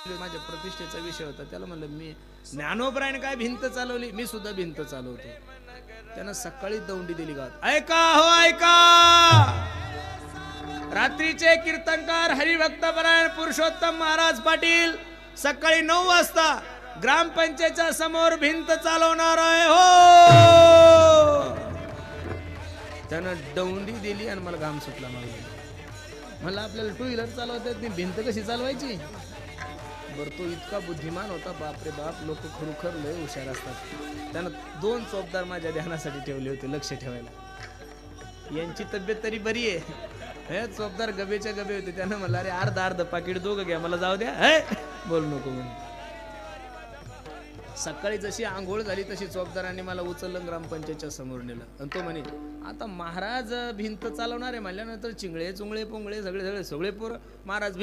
माझ्या प्रतिष्ठेचा विषय होता. त्याला म्हणलं मी ज्ञानोबरायने काय भिंत चालवली, मी सुद्धा भिंत चालवतो. त्यानं सकाळी दौंडी दिली गावात. ऐका हो ऐका, रात्रीचे कीर्तनकार हरिभक्तपरायण पुरुषोत्तम महाराज पाटील सकाळी 9 वाजता ग्रामपंचायतच्या समोर भिंत चालवणार आहे हो. त्यानं दौंडी दिली आणि मला घाम सुटला. मला आपल्याला 2 व्हीलर चालवता येत नाही, भिंत कशी चालवायची. बरं तो इतका बुद्धिमान होता, बापरे बाप. लोक खरोखर लय हुशार असतात. त्यानं 2 चोपदार माझ्या ध्यानासाठी ठेवले होते, लक्ष ठेवायला. यांची तब्येत तरी बरी आहे. हे चोपदार गबेच्या गबे होते. त्यानं म्हणलं अरे अर्ध पाकिट दोघं घ्या, मला जाऊ द्या, हे बोल नको म्हणून. सकाळी जशी आंघोळ झाली तशी चोपदारांनी मला उचललं, ग्रामपंचायतच्या समोर नेलं. आणि तो म्हणे आता महाराज भिंत चालवणार आहे म्हणल्यानंतर चिंगळे चुंगळे पोंगळे सगळे पोरं महाराज